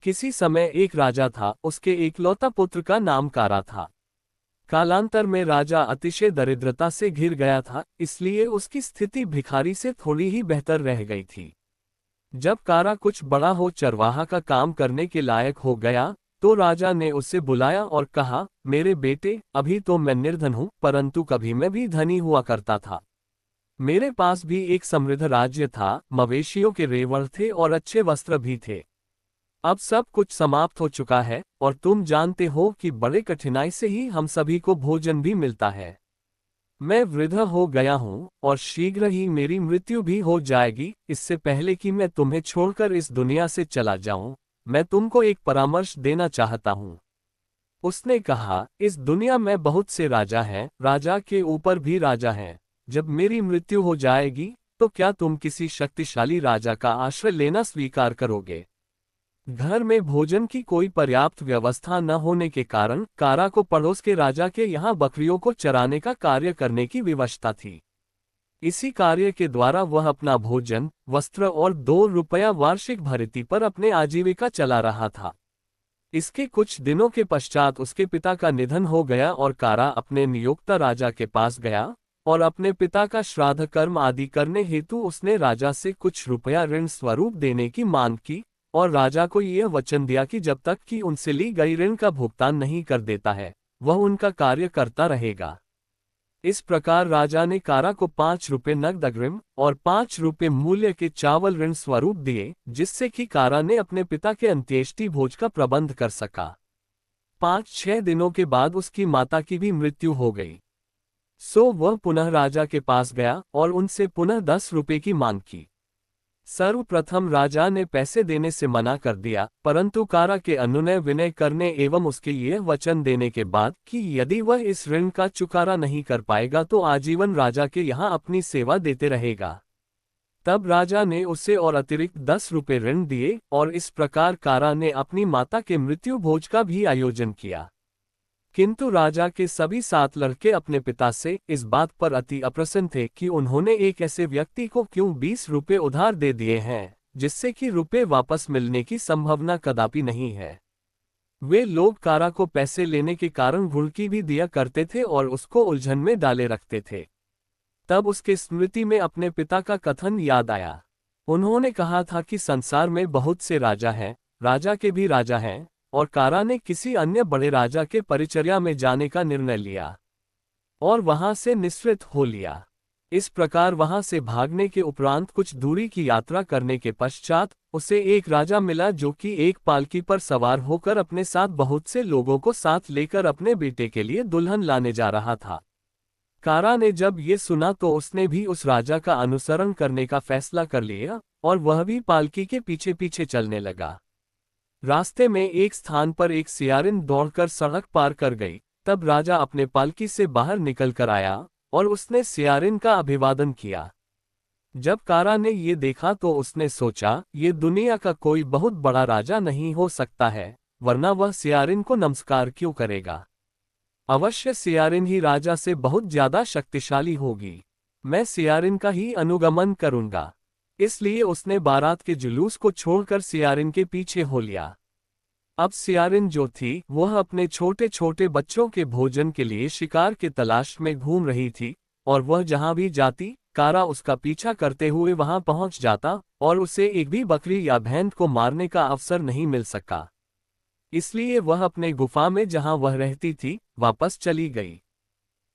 किसी समय एक राजा था, उसके एकलौता पुत्र का नाम कारा था। कालांतर में राजा अतिशय दरिद्रता से घिर गया था, इसलिए उसकी स्थिति भिखारी से थोड़ी ही बेहतर रह गई थी। जब कारा कुछ बड़ा हो चरवाहा का काम करने के लायक हो गया, तो राजा ने उसे बुलाया और कहा, मेरे बेटे, अभी तो मैं निर्धन हूँ, परंतु कभी मैं भी धनी हुआ करता था। मेरे पास भी एक समृद्ध राज्य था, मवेशियों के रेवड़ थे और अच्छे वस्त्र भी थे। अब सब कुछ समाप्त हो चुका है, और तुम जानते हो कि बड़े कठिनाई से ही हम सभी को भोजन भी मिलता है। मैं वृद्ध हो गया हूँ, और शीघ्र ही मेरी मृत्यु भी हो जाएगी। इससे पहले कि मैं तुम्हें छोड़कर इस दुनिया से चला जाऊं, मैं तुमको एक परामर्श देना चाहता हूँ। उसने कहा, इस दुनिया में बहुत से राजा हैं, राजा के ऊपर भी राजा हैं। जब मेरी मृत्यु हो जाएगी, तो क्या तुम किसी शक्तिशाली राजा का आश्रय लेना स्वीकार करोगे? घर में भोजन की कोई पर्याप्त व्यवस्था न होने के कारण कारा को पड़ोस के राजा के यहाँ बकरियों को चराने का कार्य करने की विवशता थी। इसी कार्य के द्वारा वह अपना भोजन, वस्त्र और 2 रुपया वार्षिक भृति पर अपने आजीविका चला रहा था। इसके कुछ दिनों के पश्चात उसके पिता का निधन हो गया और कारा अपने नियोक्ता राजा के पास गया, और अपने पिता का श्राद्ध कर्म आदि करने हेतु उसने राजा से कुछ रुपया ऋण स्वरूप देने की मांग की, और राजा को यह वचन दिया कि जब तक कि उनसे ली गई ऋण का भुगतान नहीं कर देता है, वह उनका कार्य करता रहेगा। इस प्रकार राजा ने कारा को 5 रुपये नकद अग्रिम और 5 रुपये मूल्य के चावल ऋण स्वरूप दिए, जिससे कि कारा ने अपने पिता के अंत्येष्टि भोज का प्रबंध कर सका। 5-6 दिनों के बाद उसकी माता की भी मृत्यु हो गई। सो वह पुनः राजा के पास गया और उनसे पुनः 10 रुपये की मांग की। सर्वप्रथम राजा ने पैसे देने से मना कर दिया, परंतु कारा के अनुनय विनय करने एवं उसके ये वचन देने के बाद कि यदि वह इस ऋण का चुकारा नहीं कर पाएगा तो आजीवन राजा के यहाँ अपनी सेवा देते रहेगा, तब राजा ने उसे और अतिरिक्त 10 रुपये ऋण दिए, और इस प्रकार कारा ने अपनी माता के मृत्यु भोज का भी आयोजन किया। किंतु राजा के सभी 7 लड़के अपने पिता से इस बात पर अति अप्रसन्न थे कि उन्होंने एक ऐसे व्यक्ति को क्यों 20 रुपये उधार दे दिए हैं, जिससे कि रुपये वापस मिलने की संभावना कदापि नहीं है। वे लोग कारा को पैसे लेने के कारण घुड़की भी दिया करते थे और उसको उलझन में डाले रखते थे। तब उसके स्मृति में अपने पिता का कथन याद आया। उन्होंने कहा था कि संसार में बहुत से राजा हैं, राजा के भी राजा हैं, और कारा ने किसी अन्य बड़े राजा के परिचर्या में जाने का निर्णय लिया और वहां से निःसृत हो लिया। इस प्रकार वहां से भागने के उपरांत कुछ दूरी की यात्रा करने के पश्चात उसे एक राजा मिला जो कि एक पालकी पर सवार होकर अपने साथ बहुत से लोगों को साथ लेकर अपने बेटे के लिए दुल्हन लाने जा रहा था। कारा ने जब ये सुना तो उसने भी उस राजा का अनुसरण करने का फैसला कर लिया, और वह भी पालकी के पीछे पीछे चलने लगा। रास्ते में एक स्थान पर एक सियारिन दौड़कर सड़क पार कर गई। तब राजा अपने पालकी से बाहर निकल कर आया और उसने सियारिन का अभिवादन किया। जब कारा ने ये देखा तो उसने सोचा, ये दुनिया का कोई बहुत बड़ा राजा नहीं हो सकता है, वरना वह सियारिन को नमस्कार क्यों करेगा। अवश्य सियारिन ही राजा से बहुत ज्यादा शक्तिशाली होगी। मैं सियारिन का ही अनुगमन करूंगा। इसलिए उसने बारात के जुलूस को छोड़कर सियारिन के पीछे हो लिया। अब सियारिन जो थी वह अपने छोटे छोटे बच्चों के भोजन के लिए शिकार के तलाश में घूम रही थी, और वह जहां भी जाती कारा उसका पीछा करते हुए वहां पहुंच जाता, और उसे एक भी बकरी या भेड़ को मारने का अवसर नहीं मिल सका। इसलिए वह अपने गुफा में जहां वह रहती थी वापस चली गई।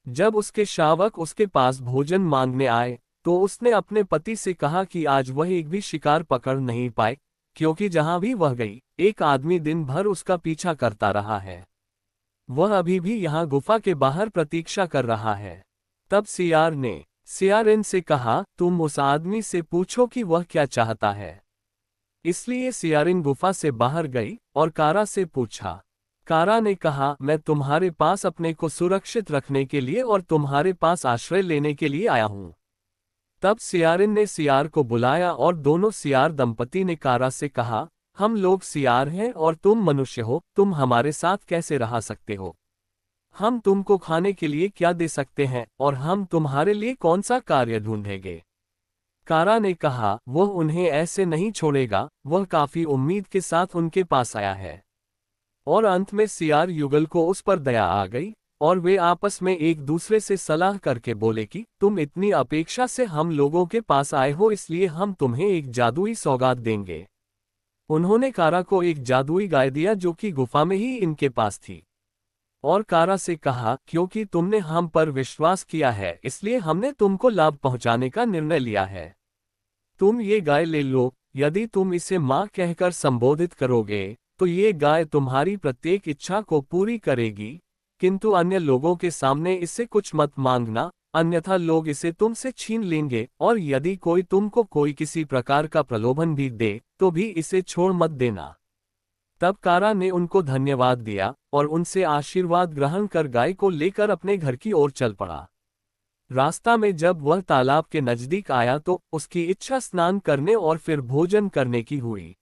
जब उसके शावक उसके पास भोजन मांगने आए तो उसने अपने पति से कहा कि आज वह एक भी शिकार पकड़ नहीं पाए, क्योंकि जहां भी वह गई एक आदमी दिन भर उसका पीछा करता रहा है। वह अभी भी यहाँ गुफा के बाहर प्रतीक्षा कर रहा है। तब सियार ने सियारिन से कहा, तुम उस आदमी से पूछो कि वह क्या चाहता है। इसलिए सियारिन गुफा से बाहर गई और कारा से पूछा। कारा ने कहा, मैं तुम्हारे पास अपने को सुरक्षित रखने के लिए और तुम्हारे पास आश्रय लेने के लिए आया हूँ। तब सियारिन ने सियार को बुलाया और दोनों सियार दंपति ने कारा से कहा, हम लोग सियार हैं और तुम मनुष्य हो, तुम हमारे साथ कैसे रह सकते हो? हम तुमको खाने के लिए क्या दे सकते हैं और हम तुम्हारे लिए कौन सा कार्य ढूंढेंगे? कारा ने कहा, वह उन्हें ऐसे नहीं छोड़ेगा, वह काफी उम्मीद के साथ उनके पास आया है। और अंत में सियार युगल को उस पर दया आ गई, और वे आपस में एक दूसरे से सलाह करके बोले कि तुम इतनी अपेक्षा से हम लोगों के पास आए हो, इसलिए हम तुम्हें एक जादुई सौगात देंगे। उन्होंने कारा को एक जादुई गाय दिया जो कि गुफा में ही इनके पास थी। और कारा से कहा, क्योंकि तुमने हम पर विश्वास किया है इसलिए हमने तुमको लाभ पहुंचाने का निर्णय लिया है। तुम ये गाय ले लो, यदि तुम इसे माँ कहकर संबोधित करोगे तो ये गाय तुम्हारी प्रत्येक इच्छा को पूरी करेगी, किंतु अन्य लोगों के सामने इससे कुछ मत मांगना, अन्यथा लोग इसे तुमसे छीन लेंगे, और यदि कोई तुमको कोई किसी प्रकार का प्रलोभन भी दे तो भी इसे छोड़ मत देना। तब कारा ने उनको धन्यवाद दिया और उनसे आशीर्वाद ग्रहण कर गाय को लेकर अपने घर की ओर चल पड़ा। रास्ता में जब वह तालाब के नजदीक आया तो उसकी इच्छा स्नान करने और फिर भोजन करने की हुई।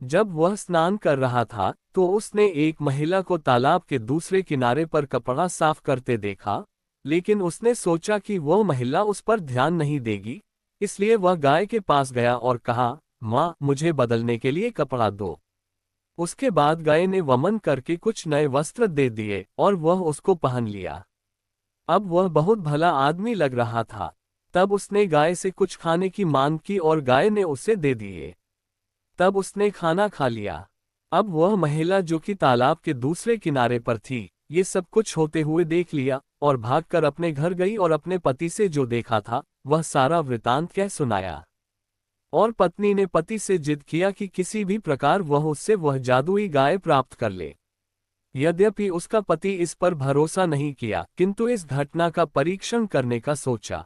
जब वह स्नान कर रहा था तो उसने एक महिला को तालाब के दूसरे किनारे पर कपड़ा साफ करते देखा, लेकिन उसने सोचा कि वह महिला उस पर ध्यान नहीं देगी, इसलिए वह गाय के पास गया और कहा, माँ, मुझे बदलने के लिए कपड़ा दो। उसके बाद गाय ने वमन करके कुछ नए वस्त्र दे दिए और वह उसको पहन लिया। अब वह बहुत भला आदमी लग रहा था। तब उसने गाय से कुछ खाने की मांग की और गाय ने उसे दे दिए। तब उसने खाना खा लिया। अब वह महिला जो कि तालाब के दूसरे किनारे पर थी, ये सब कुछ होते हुए देख लिया और भागकर अपने घर गई और अपने पति से जो देखा था वह सारा वृतांत कह सुनाया। और पत्नी ने पति से जिद किया कि किसी भी प्रकार वह उससे वह जादुई गाय प्राप्त कर ले। यद्यपि उसका पति इस पर भरोसा नहीं किया, किंतु इस घटना का परीक्षण करने का सोचा।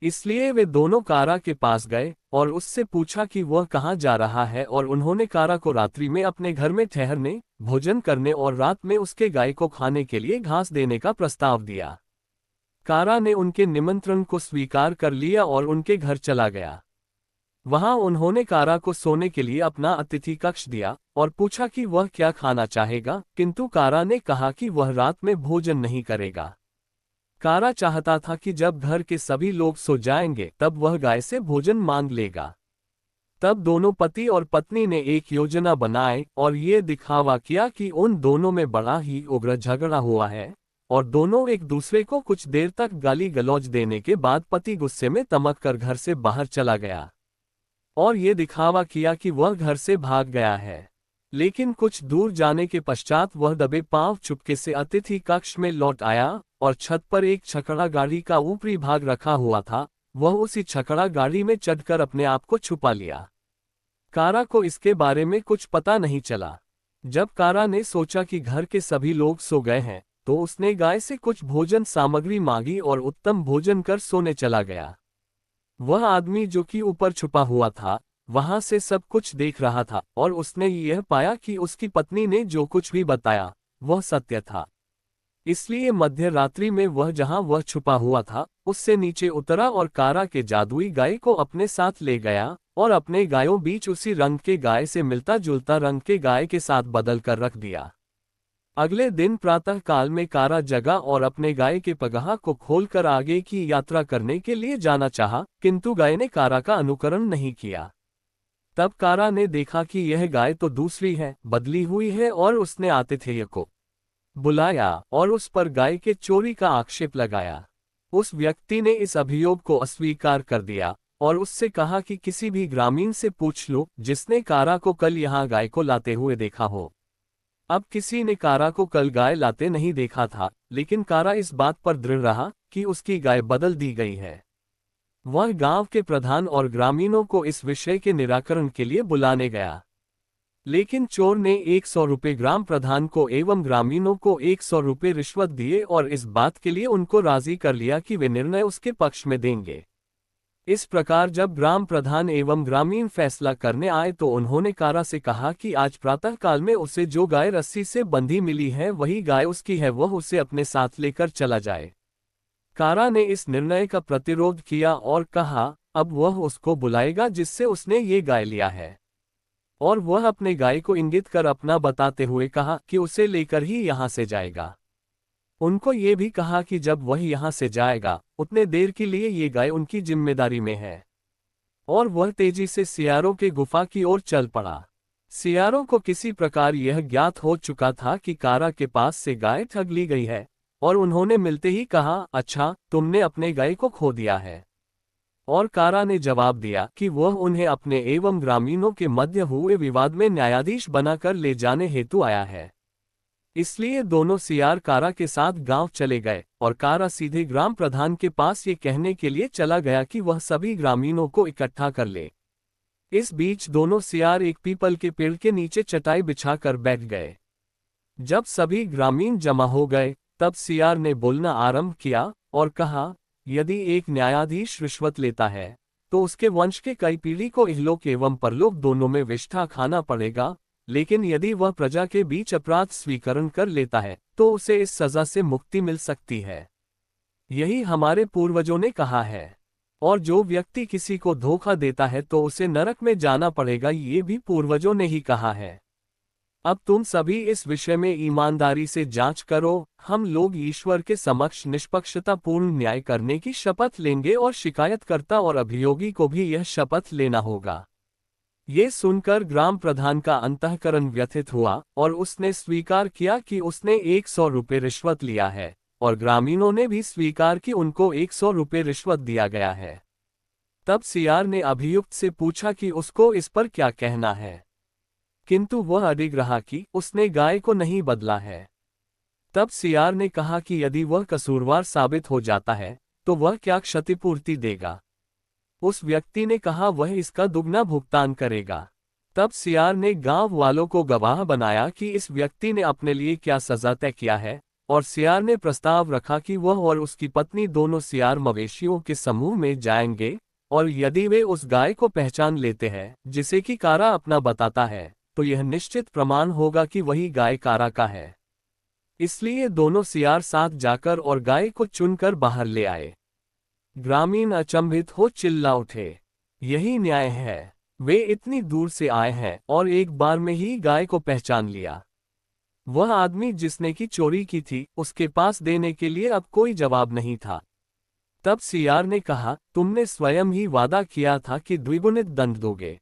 इसलिए वे दोनों कारा के पास गए और उससे पूछा कि वह कहाँ जा रहा है, और उन्होंने कारा को रात्रि में अपने घर में ठहरने, भोजन करने और रात में उसके गाय को खाने के लिए घास देने का प्रस्ताव दिया। कारा ने उनके निमंत्रण को स्वीकार कर लिया और उनके घर चला गया। वहां उन्होंने कारा को सोने के लिए अपना अतिथि कक्ष दिया और पूछा कि वह क्या खाना चाहेगा, किंतु कारा ने कहा कि वह रात में भोजन नहीं करेगा। कारा चाहता था कि जब घर के सभी लोग सो जाएंगे तब वह गाय से भोजन मांग लेगा। तब दोनों पति और पत्नी ने एक योजना बनाई और ये दिखावा किया कि उन दोनों में बड़ा ही उग्र झगड़ा हुआ है, और दोनों एक दूसरे को कुछ देर तक गाली गलौज देने के बाद पति गुस्से में तमक कर घर से बाहर चला गया और ये दिखावा किया कि वह घर से भाग गया है। लेकिन कुछ दूर जाने के पश्चात वह दबे पांव चुपके से अतिथि कक्ष में लौट आया और छत पर एक छकड़ा गाड़ी का ऊपरी भाग रखा हुआ था, वह उसी छकड़ा गाड़ी में चढ़कर अपने आप को छुपा लिया। कारा को इसके बारे में कुछ पता नहीं चला। जब कारा ने सोचा कि घर के सभी लोग सो गए हैं तो उसने गाय से कुछ भोजन सामग्री मांगी और उत्तम भोजन कर सोने चला गया। वह आदमी जो कि ऊपर छुपा हुआ था वहां से सब कुछ देख रहा था और उसने यह पाया कि उसकी पत्नी ने जो कुछ भी बताया वह सत्य था। इसलिए मध्य रात्रि में वह जहां वह छुपा हुआ था उससे नीचे उतरा और कारा के जादुई गाय को अपने साथ ले गया और अपने गायों बीच उसी रंग के गाय से मिलता जुलता रंग के गाय के साथ बदल कर रख दिया। अगले दिन प्रातः काल में कारा जगा और अपने गाय के पगहा को खोलकर आगे की यात्रा करने के लिए जाना चाहा, किंतु गाय ने कारा का अनुकरण नहीं किया। तब कारा ने देखा कि यह गाय तो दूसरी है, बदली हुई है, और उसने आतिथेय को बुलाया और उस पर गाय के चोरी का आक्षेप लगाया। उस व्यक्ति ने इस अभियोग को अस्वीकार कर दिया और उससे कहा कि किसी भी ग्रामीण से पूछ लो जिसने कारा को कल यहाँ गाय को लाते हुए देखा हो। अब किसी ने कारा को कल गाय लाते नहीं देखा था, लेकिन कारा इस बात पर दृढ़ रहा कि उसकी गाय बदल दी गई है। वह गांव के प्रधान और ग्रामीणों को इस विषय के निराकरण के लिए बुलाने गया, लेकिन चोर ने 100 रुपये ग्राम प्रधान को एवं ग्रामीणों को 100 रुपये रिश्वत दिए और इस बात के लिए उनको राजी कर लिया कि वे निर्णय उसके पक्ष में देंगे। इस प्रकार जब ग्राम प्रधान एवं ग्रामीण फैसला करने आए तो उन्होंने कारा से कहा कि आज प्रातः काल में उसे जो गाय रस्सी से बंधी मिली है वही गाय उसकी है, वह उसे अपने साथ लेकर चला जाए। कारा ने इस निर्णय का प्रतिरोध किया और कहा अब वह उसको बुलाएगा जिससे उसने ये गाय लिया है, और वह अपने गाय को इंगित कर अपना बताते हुए कहा कि उसे लेकर ही यहाँ से जाएगा। उनको ये भी कहा कि जब वह यहाँ से जाएगा उतने देर के लिए ये गाय उनकी जिम्मेदारी में है। और वह तेजी से सियारों के गुफा की ओर चल पड़ा। सियारों को किसी प्रकार यह ज्ञात हो चुका था कि कारा के पास से गाय ठग ली गई है, और उन्होंने मिलते ही कहा, अच्छा, तुमने अपने गाय को खो दिया है। और कारा ने जवाब दिया कि वह उन्हें अपने एवं ग्रामीणों के मध्य हुए विवाद में न्यायाधीश बनाकर ले जाने हेतु आया है। इसलिए दोनों सियार कारा के साथ गांव चले गए, और कारा सीधे ग्राम प्रधान के पास ये कहने के लिए चला गया कि वह सभी ग्रामीणों को इकट्ठा कर ले। इस बीच दोनों सियार एक पीपल के पेड़ के नीचे चटाई बिछाकर बैठ गए। जब सभी ग्रामीण जमा हो गए, तब सियार ने बोलना आरंभ किया और कहा, यदि एक न्यायाधीश रिश्वत लेता है तो उसके वंश के कई पीढ़ी को इहलोक एवं परलोक दोनों में विष्ठा खाना पड़ेगा, लेकिन यदि वह प्रजा के बीच अपराध स्वीकरण कर लेता है तो उसे इस सजा से मुक्ति मिल सकती है। यही हमारे पूर्वजों ने कहा है। और जो व्यक्ति किसी को धोखा देता है तो उसे नरक में जाना पड़ेगा, ये भी पूर्वजों ने ही कहा है। अब तुम सभी इस विषय में ईमानदारी से जांच करो। हम लोग ईश्वर के समक्ष निष्पक्षतापूर्ण न्याय करने की शपथ लेंगे और शिकायतकर्ता और अभियोगी को भी यह शपथ लेना होगा। ये सुनकर ग्राम प्रधान का अंतःकरण व्यथित हुआ और उसने स्वीकार किया कि उसने 100 रुपये रिश्वत लिया है, और ग्रामीणों ने भी स्वीकार कि उनको 100 रुपये रिश्वत दिया गया है। तब सियार ने अभियुक्त से पूछा कि उसको इस पर क्या कहना है, किंतु वह अडिग रहा कि उसने गाय को नहीं बदला है। तब सियार ने कहा कि यदि वह कसूरवार साबित हो जाता है तो वह क्या क्षतिपूर्ति देगा। उस व्यक्ति ने कहा वह इसका दुगना भुगतान करेगा। तब सियार ने गांव वालों को गवाह बनाया कि इस व्यक्ति ने अपने लिए क्या सजा तय किया है, और सियार ने प्रस्ताव रखा कि वह और उसकी पत्नी दोनों सियार मवेशियों के समूह में जाएंगे, और यदि वे उस गाय को पहचान लेते हैं जिसे कि कारा अपना बताता है, तो यह निश्चित प्रमाण होगा कि वही गाय कारा का है। इसलिए दोनों सियार साथ जाकर और गाय को चुनकर बाहर ले आए। ग्रामीण अचंभित हो चिल्ला उठे, यही न्याय है। वे इतनी दूर से आए हैं और एक बार में ही गाय को पहचान लिया। वह आदमी जिसने की चोरी की थी, उसके पास देने के लिए अब कोई जवाब नहीं था। तब सियार ने कहा, तुमने स्वयं ही वादा किया था कि द्विगुणित दंड दोगे।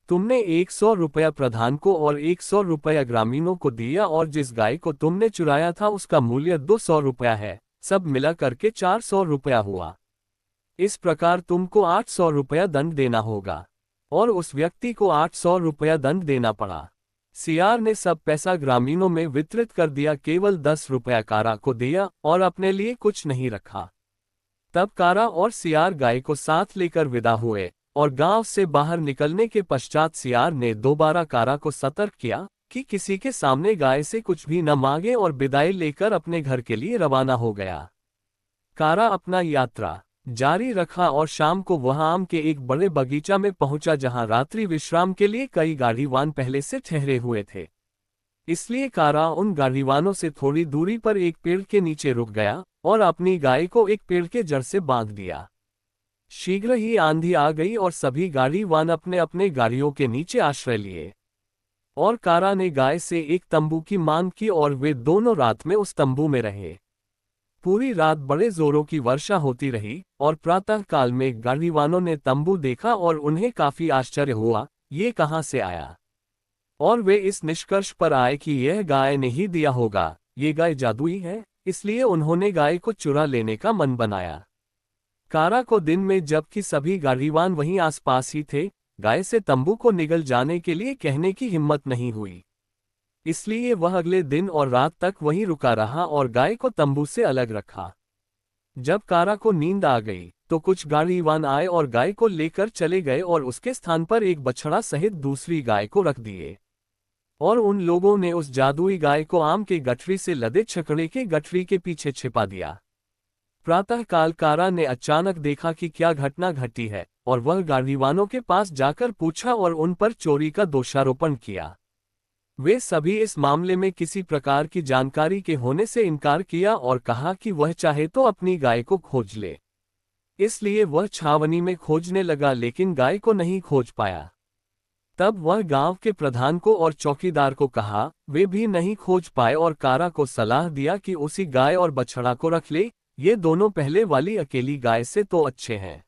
तुमने 100 रुपया प्रधान को और 100 रुपया ग्रामीणों को दिया, और जिस गाय को तुमने चुराया था उसका मूल्य 200 रुपया है, सब मिला करके 400 रुपया हुआ। इस प्रकार तुमको 800 रुपया दंड देना होगा। और उस व्यक्ति को 800 रुपया दंड देना पड़ा। सियार ने सब पैसा ग्रामीणों में वितरित कर दिया, केवल 10 रुपया कारा को दिया और अपने लिए कुछ नहीं रखा। तब कारा और सियार गाय को साथ लेकर विदा हुए, और गांव से बाहर निकलने के पश्चात सियार ने दोबारा कारा को सतर्क किया कि किसी के सामने गाय से कुछ भी न मांगे, और विदाई लेकर अपने घर के लिए रवाना हो गया। कारा अपना यात्रा जारी रखा और शाम को वह आम के एक बड़े बगीचा में पहुंचा, जहां रात्रि विश्राम के लिए कई गाड़ीवान पहले से ठहरे हुए थे। इसलिए कारा उन गाड़ीवानों से थोड़ी दूरी पर एक पेड़ के नीचे रुक गया और अपनी गाय को एक पेड़ के जड़ से बांध दिया। शीघ्र ही आंधी आ गई और सभी गाड़ीवान अपने अपने गाड़ियों के नीचे आश्रय लिए, और कारा ने गाय से एक तंबू की मांग की और वे दोनों रात में उस तंबू में रहे। पूरी रात बड़े जोरों की वर्षा होती रही, और प्रातः काल में गाड़ीवानों ने तंबू देखा और उन्हें काफी आश्चर्य हुआ, ये कहाँ से आया। और वे इस निष्कर्ष पर आए कि यह गाय ने ही दिया होगा, ये गाय जादुई है। इसलिए उन्होंने गाय को चुरा लेने का मन बनाया। कारा को दिन में, जबकि सभी गाड़ीवान वहीं आसपास ही थे, गाय से तंबू को निगल जाने के लिए कहने की हिम्मत नहीं हुई। इसलिए वह अगले दिन और रात तक वहीं रुका रहा और गाय को तंबू से अलग रखा। जब कारा को नींद आ गई तो कुछ गाड़ीवान आए और गाय को लेकर चले गए और उसके स्थान पर एक बछड़ा सहित दूसरी गाय को रख दिए। और उन लोगों ने उस जादुई गाय को आम के गठरी से लदे छकड़े के गठरी के पीछे छिपा दिया। प्रातःकाल कारा ने अचानक देखा कि क्या घटना घटी है, और वह गाड़ीवानों के पास जाकर पूछा और उन पर चोरी का दोषारोपण किया। वे सभी इस मामले में किसी प्रकार की जानकारी के होने से इनकार किया और कहा कि वह चाहे तो अपनी गाय को खोज ले। इसलिए वह छावनी में खोजने लगा, लेकिन गाय को नहीं खोज पाया। तब वह गांव के प्रधान को और चौकीदार को कहा, वे भी नहीं खोज पाए, और कारा को सलाह दिया कि उसी गाय और बछड़ा को रख ले, ये दोनों पहले वाली अकेली गाय से तो अच्छे हैं।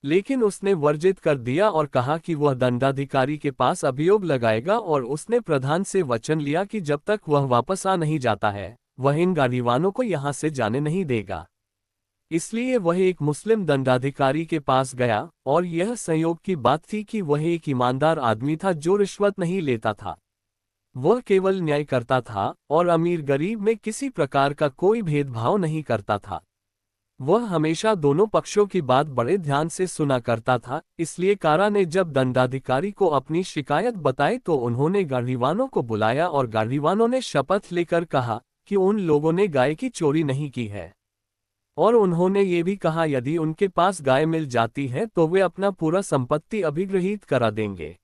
लेकिन उसने वर्जित कर दिया और कहा कि वह दंडाधिकारी के पास अभियोग लगाएगा और उसने प्रधान से वचन लिया कि जब तक वह वापस आ नहीं जाता है वह इन गाड़ीवानों को यहाँ से जाने नहीं देगा। इसलिए वह एक मुस्लिम दंडाधिकारी के पास गया और यह संयोग की बात थी कि वह एक ईमानदार आदमी था जो रिश्वत नहीं लेता था। वह केवल न्याय करता था और अमीर गरीब में किसी प्रकार का कोई भेदभाव नहीं करता था। वह हमेशा दोनों पक्षों की बात बड़े ध्यान से सुना करता था। इसलिए कारा ने जब दंडाधिकारी को अपनी शिकायत बताई तो उन्होंने गाड़ीवानों को बुलाया और गाड़ीवानों ने शपथ लेकर कहा कि उन लोगों ने गाय की चोरी नहीं की है, और उन्होंने ये भी कहा यदि उनके पास गाय मिल जाती है तो वे अपना पूरा संपत्ति अभिगृहीत करा देंगे।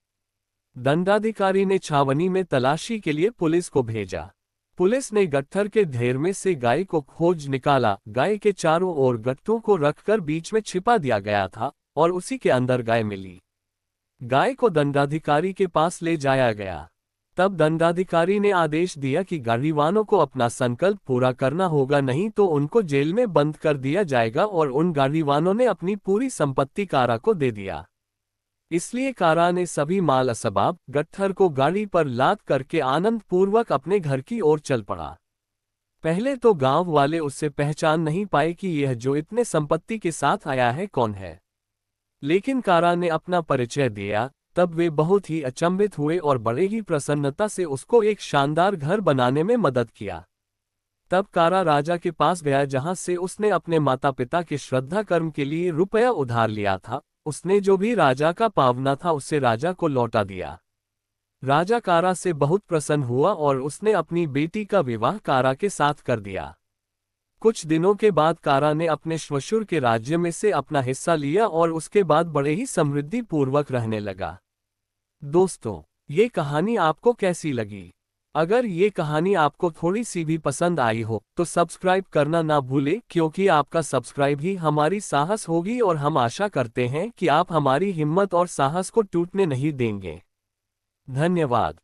दंडाधिकारी ने छावनी में तलाशी के लिए पुलिस को भेजा। पुलिस ने गट्ठर के ढेर में से गाय को खोज निकाला। गाय के चारों ओर गट्ठों को रखकर बीच में छिपा दिया गया था और उसी के अंदर गाय मिली। गाय को दंडाधिकारी के पास ले जाया गया। तब दंडाधिकारी ने आदेश दिया कि गाड़ीवानों को अपना संकल्प पूरा करना होगा, नहीं तो उनको जेल में बंद कर दिया जाएगा, और उन गाड़ीवानों ने अपनी पूरी संपत्ति कारा को दे दिया। इसलिए कारा ने सभी माल असबाब गट्ठर को गाड़ी पर लाद करके आनंद पूर्वक अपने घर की ओर चल पड़ा। पहले तो गांव वाले उससे पहचान नहीं पाए कि यह जो इतने संपत्ति के साथ आया है कौन है, लेकिन कारा ने अपना परिचय दिया। तब वे बहुत ही अचंभित हुए और बड़े ही प्रसन्नता से उसको एक शानदार घर बनाने में मदद किया। तब कारा राजा के पास गया जहां से उसने अपने माता पिता के श्रद्धा कर्म के लिए रुपया उधार लिया था। उसने जो भी राजा का पावना था उससे राजा को लौटा दिया। राजा कारा से बहुत प्रसन्न हुआ और उसने अपनी बेटी का विवाह कारा के साथ कर दिया। कुछ दिनों के बाद कारा ने अपने श्वशुर के राज्य में से अपना हिस्सा लिया और उसके बाद बड़े ही समृद्धि पूर्वक रहने लगा। दोस्तों, ये कहानी आपको कैसी लगी? अगर ये कहानी आपको थोड़ी सी भी पसंद आई हो तो सब्सक्राइब करना ना भूले, क्योंकि आपका सब्सक्राइब ही हमारी साहस होगी और हम आशा करते हैं कि आप हमारी हिम्मत और साहस को टूटने नहीं देंगे। धन्यवाद।